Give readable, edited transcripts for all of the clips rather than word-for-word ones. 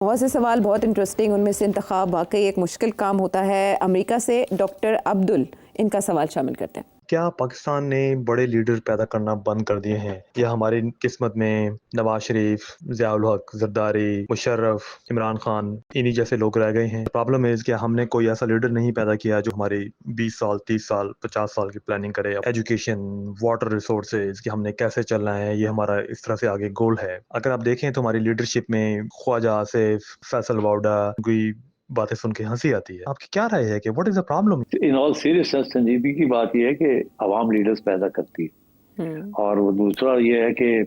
बहुत से सवाल बहुत इंटरेस्टिंग, उनमें से इंतखाब वाकई एक मुश्किल काम होता है। अमेरिका से डॉक्टर अब्दुल इनका सवाल शामिल करते हैं। क्या पाकिस्तान ने बड़े लीडर पैदा करना बंद कर दिए हैं या हमारी किस्मत में नवाज शरीफ, ज़ियाउल हक, जरदारी, मुशर्रफ, इमरान खान इन्हीं जैसे लोग रह गए हैं? प्रॉब्लम है कि हमने कोई ऐसा लीडर नहीं पैदा किया जो हमारी 20 साल, 30 साल, 50 साल की प्लानिंग करे। एजुकेशन, वाटर रिसोर्सेज कि हमने कैसे चलना है, ये हमारा इस तरह से आगे गोल है। अगर आप देखें तो हमारी लीडरशिप में ख्वाजा आसिफ, फैसल वाउडा कोई बातें सुन के हंसी आती है। आपकी क्या राय है कि what is the problem? In all seriousness Sanjeevi की बात यह है कि अवाम लीडर्स पैदा करती है और वो दूसरा ये है कि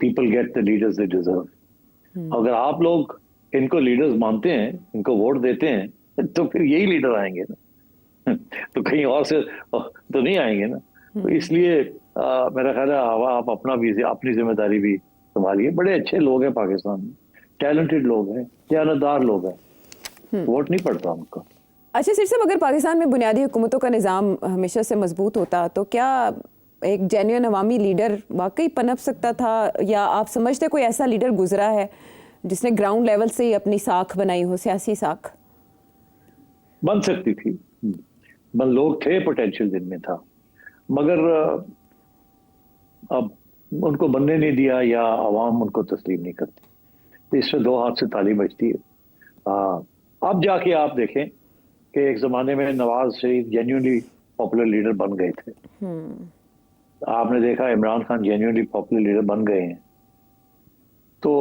people get the leaders they deserve. अगर आप लोग इनको लीडर्स मानते हैं, इनको वोट देते हैं, तो फिर यही लीडर आएंगे ना तो कहीं और से तो नहीं आएंगे ना। तो इसलिए मेरा ख्याल है आप अपना भी अपनी जिम्मेदारी भी संभालिए। बड़े अच्छे लोग हैं पाकिस्तान में, टैलेंटेड लोग हैं, जानदार लोग हैं, वोट नहीं पड़ता उनका। अच्छा सिर साहब, अगर पाकिस्तान में बुनियादी हुकूमतों का निज़ाम हमेशा से मजबूत होता तो क्या एक जेन्युइन अवामी लीडर वाकई पनप सकता था, या आप समझते कोई ऐसा लीडर गुजरा है जिसने ग्राउंड लेवल से ही अपनी साख बनाई हो, सियासी साख? बन सकती थी, लोग थे, पोटेंशियल जिनमें था, मगर अब उनको बनने नहीं दिया या अवाम उनको तस्लीम नहीं करती। तो इसमें दो हाथ से ताली बजती है। अब जाके आप देखें कि एक जमाने में Nawaz Sharif genuinely popular leader बन गए थे। आपने देखा Imran Khan genuinely popular leader बन गए हैं। तो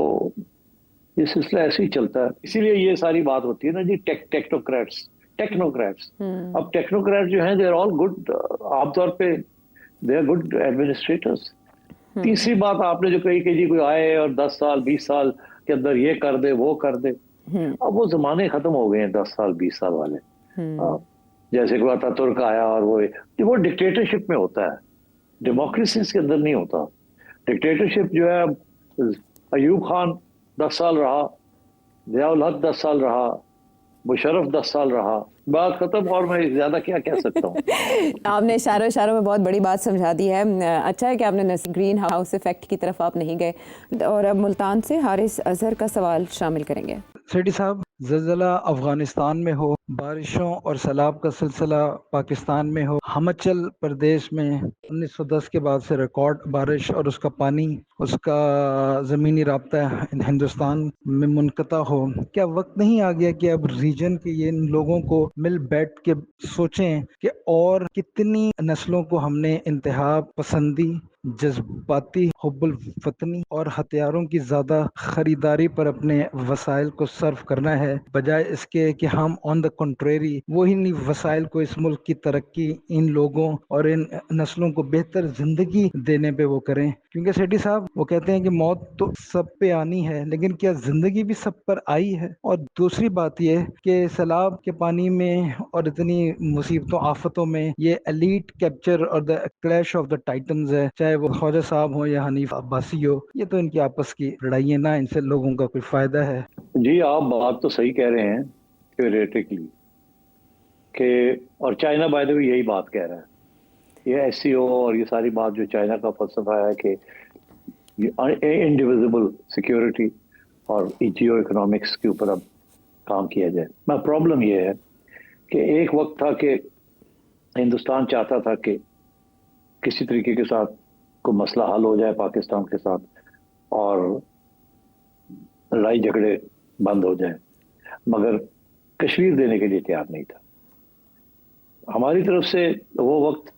ये सिलसिला ऐसे ही चलता है। इसीलिए ये सारी बात होती है ना जी, टेक्नोक्रेट्स। अब टेक्नोक्रेट जो हैं, दे आर ऑल गुड, आमतौर पे दे आर गुड एडमिनिस्ट्रेटर्स। तीसरी बात आपने जो कही कि जी कोई आए और 10 साल 20 साल के अंदर ये कर दे वो कर दे, अब वो जमाने खत्म हो गए हैं 10 साल 20 साल वाले। जैसे कोई अतातुर्क आया और वो डिक्टेटरशिप में होता है, डेमोक्रेसी के अंदर नहीं होता। डिक्टेटरशिप जो है, अयूब खान 10 साल रहा, ज़ियाउल हक 10 साल रहा, मुशर्रफ 10 साल रहा, बात खत्म। और मैं ज्यादा क्या कह सकता हूँ आपने इशारों में बहुत बड़ी बात समझा दी है। अच्छा है कि आपने ग्रीन हाउस इफेक्ट की तरफ आप नहीं गए। और अब मुल्तान से हारिस अजहर का सवाल शामिल करेंगे। सेठी साहब, ज़लज़ला अफ़गानिस्तान में हो, बारिशों और सैलाब का सिलसिला पाकिस्तान में हो, हिमाचल प्रदेश में 1910 के बाद से रिकॉर्ड बारिश और उसका पानी, उसका ज़मीनी राब्ता हिंदुस्तान में मुनक़ता हो, क्या वक्त नहीं आ गया कि अब रीजन के ये लोगों को मिल बैठ के सोचें कि और कितनी नस्लों को हमने इंतहा पसंदी, जज्बाती, हुब्बुल वतनी और हथियारों की ज़्यादा ख़रीदारी पर अपने वसाइल को सर्व करना है, बजाय इसके कि हम ऑन द कंट्रेरी वही नहीं वसाइल को इस मुल्क की तरक्की, इन लोगों और इन नस्लों को बेहतर ज़िंदगी देने पे वो करें। क्योंकि सेठी साहब वो कहते हैं कि मौत तो सब पे आनी है, लेकिन क्या ज़िंदगी भी सब पर आई है? और दूसरी बात ये कि सैलाब के पानी में और इतनी मुसीबतों आफतों में ये एलीट कैप्चर और the clash of the titans है, चाहे वो ख्वाजा साहब हो या हनीफ अब्बासी हो, ये तो इनकी आपस की लड़ाई है ना, इनसे लोगों का कोई फायदा है? जी आप बात तो सही कह रहे हैं थ्योरेटिकली कि, और चाइना बाय द वे यही बात कह रहा है। ये एससीओ और ये सारी बात जो चाइना का फलसफा है कि इंडिविजिबल सिक्योरिटी और जियो इकोनॉमिक्स के ऊपर अब काम किया जाए। मैं प्रॉब्लम ये है कि एक वक्त था कि हिंदुस्तान चाहता था कि किसी तरीके के साथ कोई मसला हल हो जाए पाकिस्तान के साथ और लड़ाई झगड़े बंद हो जाए, मगर कश्मीर देने के लिए तैयार नहीं था। हमारी तरफ से वो वक्त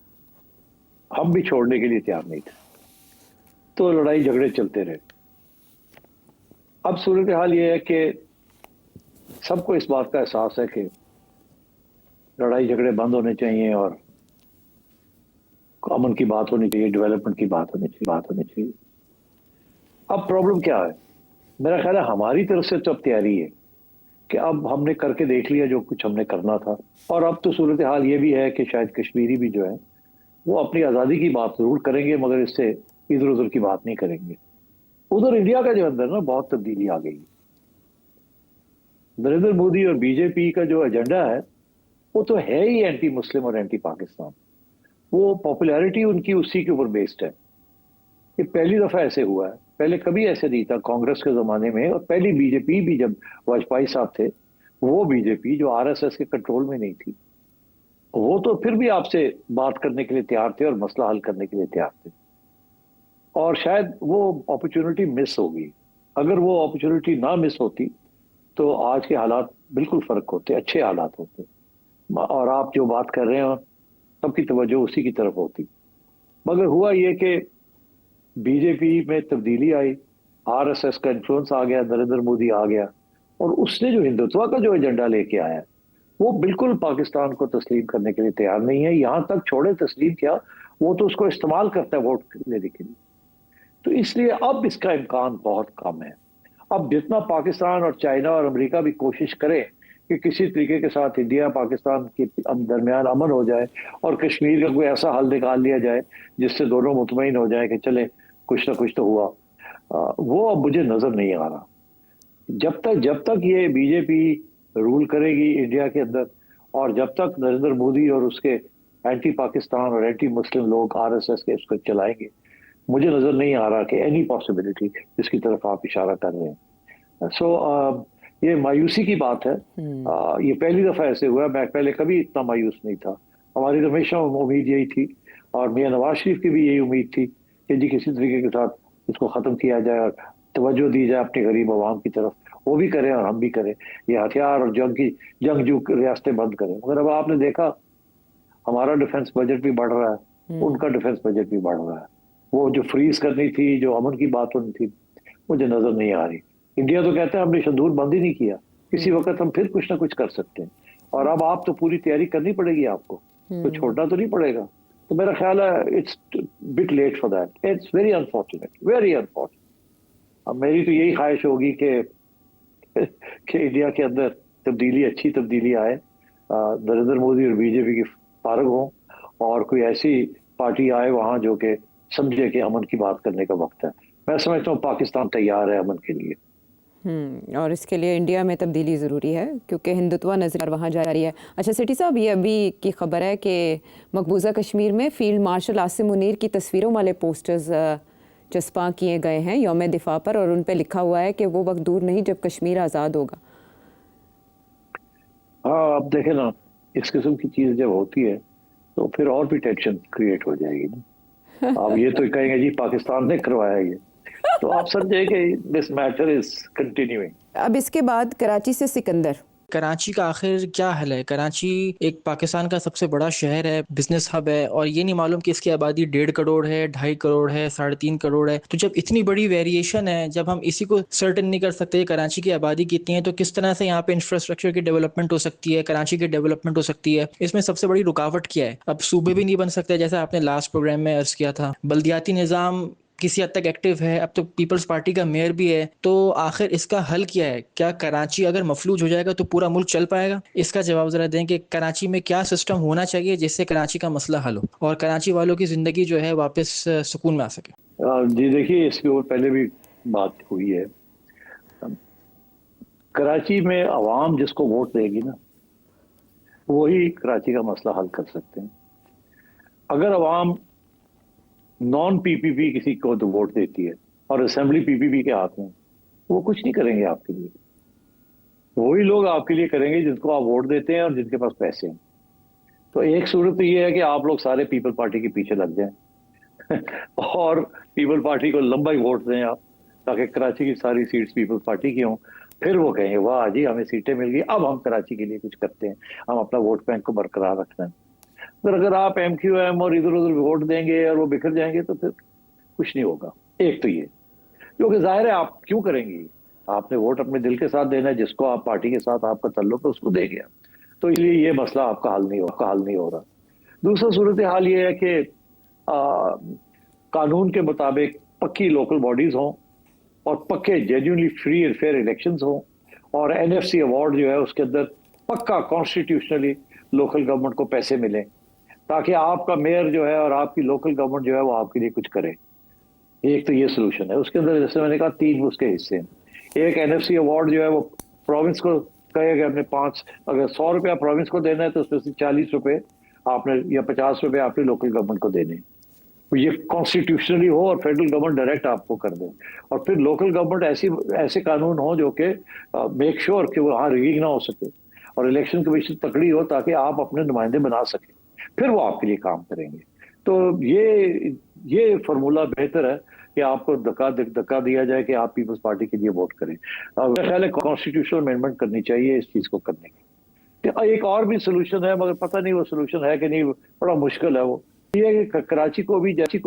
हम भी छोड़ने के लिए तैयार नहीं थे, तो लड़ाई झगड़े चलते रहे। अब सूरत हाल ये है कि सबको इस बात का एहसास है कि लड़ाई झगड़े बंद होने चाहिए और अमन की बात होनी चाहिए, डेवलपमेंट की बात होनी चाहिए। अब प्रॉब्लम क्या है? मेरा ख्याल है हमारी तरफ से तो अब तैयारी है कि अब हमने करके देख लिया जो कुछ हमने करना था, और अब तो सूरत हाल ये भी है कि शायद कश्मीरी भी जो है वो अपनी आज़ादी की बात जरूर करेंगे, मगर इससे इधर उधर की बात नहीं करेंगे। उधर इंडिया का जो अंदर ना बहुत तब्दीली आ गई। नरेंद्र मोदी और बीजेपी का जो एजेंडा है वो तो है ही एंटी मुस्लिम और एंटी पाकिस्तान। वो पॉपुलैरिटी उनकी उसी के ऊपर बेस्ड है। ये पहली दफा ऐसे हुआ है, पहले कभी ऐसे नहीं था कांग्रेस के जमाने में। और पहली बीजेपी भी जब वाजपेयी साहब थे, वो बीजेपी जो आरएसएस के कंट्रोल में नहीं थी, वो तो फिर भी आपसे बात करने के लिए तैयार थे और मसला हल करने के लिए तैयार थे। और शायद वो अपॉर्चुनिटी मिस होगी। अगर वो अपॉर्चुनिटी ना मिस होती तो आज के हालात बिल्कुल फर्क होते, अच्छे हालात होते। और आप जो बात कर रहे हो, सबकी तवज्जो उसी की तरफ होती। मगर हुआ ये कि बीजेपी में तब्दीली आई, आरएसएस का इन्फ्लुएंस आ गया, नरेंद्र मोदी आ गया, और उसने जो हिंदुत्व का जो एजेंडा लेके आया, वो बिल्कुल पाकिस्तान को तस्लीम करने के लिए तैयार नहीं है। यहां तक छोड़े तस्लीम क्या, वो तो उसको इस्तेमाल करता है वोट लेने के लिए। तो इसलिए अब इसका इम्कान बहुत कम है। अब जितना पाकिस्तान और चाइना और अमेरिका भी कोशिश करें कि किसी तरीके के साथ इंडिया पाकिस्तान के दरमियान अमन हो जाए और कश्मीर का कोई ऐसा हल निकाल लिया जाए जिससे दोनों मुतमईन हो जाए कि चले कुछ ना कुछ तो हुआ, वो अब मुझे नजर नहीं आ रहा। जब तक ये बीजेपी रूल करेगी इंडिया के अंदर, और जब तक नरेंद्र मोदी और उसके एंटी पाकिस्तान और एंटी मुस्लिम लोग आरएसएस के उसको चलाएंगे, मुझे नजर नहीं आ रहा कि एनी पॉसिबिलिटी जिसकी तरफ आप इशारा कर रहे हैं। सो ये मायूसी की बात है। ये पहली दफा ऐसे हुआ है, मैं पहले कभी इतना मायूस नहीं था। हमारी तो हमेशा उम्मीद यही थी, और मियां नवाज शरीफ की भी यही उम्मीद थी कि जी किसी तरीके के साथ इसको खत्म किया जाए और तवज्जो दी जाए अपने गरीब आवाम की तरफ। वो भी करें और हम भी करें, ये हथियार और जंगजू रियासतें बंद करें। मगर अब आपने देखा हमारा डिफेंस बजट भी बढ़ रहा है, उनका डिफेंस बजट भी बढ़ रहा है। वो जो फ्रीज करनी थी, जो अमन की बात होनी थी, मुझे नजर नहीं आ रही। इंडिया तो कहता है हमने शंदूर बंद ही नहीं किया, किसी वक्त हम फिर कुछ ना कुछ कर सकते हैं। और अब आप तो पूरी तैयारी करनी पड़ेगी आपको, तो छोड़ना तो नहीं पड़ेगा। तो मेरा ख्याल है it's bit late for that. It's very unfortunate, very unfortunate. अब मेरी तो यही ख्वाहिश होगी कि इंडिया के अंदर तब्दीली, अच्छी तब्दीली आए, नरेंद्र मोदी और बीजेपी की फारग हो, और कोई ऐसी पार्टी आए वहां जो कि समझे कि अमन की बात करने का वक्त है। मैं समझता हूँ पाकिस्तान तैयार है अमन के लिए। और इसके लिए इंडिया में तब्दीली ज़रूरी है क्योंकि हिंदुत्व नज़र वहाँ जा रही है। अच्छा सिटी साहब, ये अभी की खबर है कि मकबूजा कश्मीर में फील्ड मार्शल आसिम मुनीर की तस्वीरों वाले पोस्टर्स चस्पा किए गए हैं यौम दिफा पर, और उन पे लिखा हुआ है कि वो वक्त दूर नहीं जब कश्मीर आज़ाद होगा। हाँ, अब देखें ना, इस किस्म की चीज जब होती है तो फिर और भी टेंशन क्रिएट हो जाएगी ना। अब ये तो कहेंगे जी पाकिस्तान ने करवाया ये, तो आप समझे कि दिस मैटर इज कंटिन्यूइंग। अब इसके बाद कराची से सिकंदर, कराची का आखिर क्या हल है? कराची एक पाकिस्तान का सबसे बड़ा शहर है, बिजनेस हब है, और ये नहीं मालूम कि इसकी आबादी 1.5 करोड़ है, 2.5 करोड़ है, 3.5 करोड़ है। तो जब इतनी बड़ी वेरिएशन है, जब हम इसी को सर्टेन नहीं कर सकते कराची की आबादी कितनी है, तो किस तरह से यहाँ पे इंफ्रास्ट्रक्चर की डेवलपमेंट हो सकती है, कराची की डेवलपमेंट हो सकती है? इसमें सबसे बड़ी रुकावट क्या है? अब सूबे भी नहीं बन सकते, जैसा आपने लास्ट प्रोग्राम में अर्ज किया था। बल्दियाती निज़ाम किसी हद तक एक्टिव है, अब तो पीपल्स पार्टी का मेयर भी है। तो आखिर इसका हल क्या है? क्या कराची अगर मफलूज हो जाएगा तो पूरा मुल्क चल पाएगा? इसका जवाब जरा दें कि कराची में क्या सिस्टम होना चाहिए जिससे कराची का मसला हल हो और कराची वालों की जिंदगी जो है वापस सुकून में आ सके। जी देखिए, इसकी और पहले भी बात हुई है। कराची में आवाम जिसको वोट देगी ना, वही कराची का मसला हल कर सकते हैं। अगर आवाम नॉन पीपीपी किसी को तो वोट देती है और असेंबली पीपीपी के हाथ में, वो कुछ नहीं करेंगे आपके लिए। वही लोग आपके लिए करेंगे जिनको आप वोट देते हैं और जिनके पास पैसे हैं। तो एक सूरत तो ये है कि आप लोग सारे पीपल पार्टी के पीछे लग जाएं और पीपल पार्टी को लंबा ही वोट दें आप, ताकि कराची की सारी सीट्स पीपल पार्टी की हों। फिर वो कहेंगे वाह जी हमें सीटें मिल गई, अब हम कराची के लिए कुछ करते हैं, हम अपना वोट बैंक को बरकरार रखते हैं। अगर आप MQM और इधर उधर वोट देंगे और वो बिखर जाएंगे तो फिर कुछ नहीं होगा। एक तो ये, क्योंकि जाहिर है आप क्यों करेंगे, आपने वोट अपने दिल के साथ देना है, जिसको आप पार्टी के साथ आपका तल्लुक है उसको देंगे आप, तो इसलिए ये मसला आपका हल नहीं हो रहा। दूसरा सूरत हाल ये है कि कानून के मुताबिक पक्की लोकल बॉडीज हों और पक्के genuinely free and fair elections हों, और NFC अवार्ड जो है उसके अंदर पक्का कॉन्स्टिट्यूशनली लोकल गवर्नमेंट को पैसे मिले, ताकि आपका मेयर जो है और आपकी लोकल गवर्नमेंट जो है वो आपके लिए कुछ करे। एक तो ये सोल्यूशन है। उसके अंदर जैसे मैंने कहा 3 उसके हिस्से हैं। एक NFC अवार्ड जो है वो प्रोविंस को कहेगा अपने 5, अगर 100 रुपया प्रोविंस को देना है तो उसमें से 40 रुपए आपने या 50 रुपए आपने लोकल गवर्नमेंट को देने। ये कॉन्स्टिट्यूशनली हो और फेडरल गवर्नमेंट डायरेक्ट आपको कर दे, और फिर लोकल गवर्नमेंट ऐसे कानून हो जो कि मेक श्योर कि वहाँ रिगिंग ना हो सके, और इलेक्शन कमीशन तकड़ी हो ताकि आप अपने नुमाइंदे बना सकें, फिर वो आपके लिए काम करेंगे। तो ये फार्मूला बेहतर है कि आपको धक्का दिया जाए कि आप पीपल्स पार्टी के लिए वोट करें। मेरा ख्याल है कॉन्स्टिट्यूशनल अमेंडमेंट करनी चाहिए इस चीज को करने की। एक और भी सोल्यूशन है, मगर पता नहीं वो सोल्यूशन है कि नहीं, बड़ा मुश्किल है वो। ये कि कराची को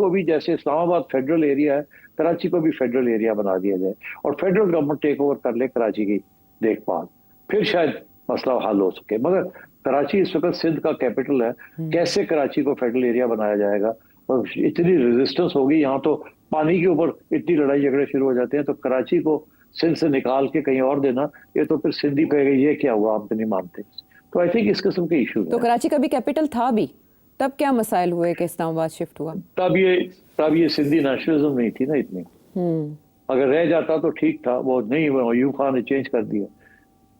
भी जैसे इस्लामाबाद फेडरल एरिया है, कराची को भी फेडरल एरिया बना दिया जाए और फेडरल गवर्नमेंट टेक ओवर कर ले कराची की देखभाल, फिर शायद मसला हल हो सके। मगर कराची इस वक्त सिंध का कैपिटल है, कैसे कराची को फेडरल एरिया बनाया जाएगा? और इतनी रेजिस्टेंस होगी यहाँ, तो पानी के ऊपर इतनी लड़ाई झगड़े शुरू हो जाते हैं, तो कराची को सिंध से निकाल के कहीं और देना, ये तो फिर सिंधी कहेगा ये क्या हुआ, हम तो नहीं मानते। तो आई थिंक इस किस्म के इशू तो कराची का भी कैपिटल था भी, तब क्या मसाइल हुए कि इस्लामाबाद शिफ्ट हुआ? तब ये सिंधी नेशनलिज्म नहीं थी ना इतनी। अगर रह जाता तो ठीक था, वो नहीं, वो अयूब खान ने चेंज कर दिया,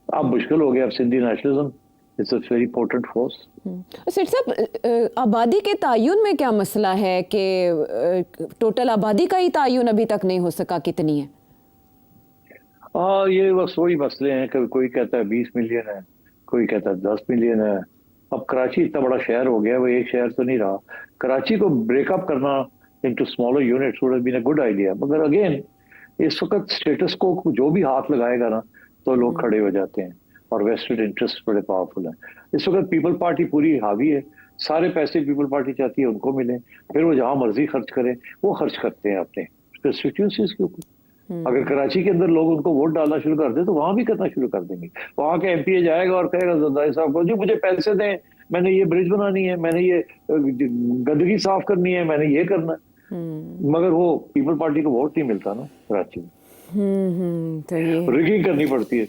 अब मुश्किल हो गया। अब Sindhi nationalism it's a very important force. सेठ साहब, आबादी के तायुन में क्या मसला है कि टोटल आबादी का ही तायुन अभी तक नहीं हो सका, कितनी है? ये बस वही मसले हैं, कभी कोई कहता है 20 मिलियन है, कोई कहता है 10 मिलियन है। अब कराची इतना बड़ा शहर हो गया, वो एक शहर तो नहीं रहा। कराची को ब्रेकअप करना into smaller units would have been a good idea, मगर अगेन इस वक्त स्टेटस को जो भी हाथ लगाएगा ना, तो लोग खड़े हो जाते हैं, और वेस्टेड इंटरेस्ट बड़े पावरफुल हैं। इस वक्त पीपल पार्टी पूरी हावी है, सारे पैसे पीपल पार्टी चाहती है उनको मिले, फिर वो जहां मर्जी खर्च करें, वो खर्च करते हैं अपने कंस्टिट्यूएंसीज के ऊपर। अगर कराची के अंदर लोग उनको वोट डालना शुरू कर दे तो वहां भी करना शुरू कर देंगे। वहां के एमपीए जाएगा और कहेगा जरदारी साहब को, जी मुझे पैसे दें, मैंने ये ब्रिज बनानी है, मैंने ये गंदगी साफ करनी है, मैंने ये करना है। मगर वो पीपल पार्टी को वोट नहीं मिलता ना कराची में, तो ये रिगिंग करनी पड़ती है।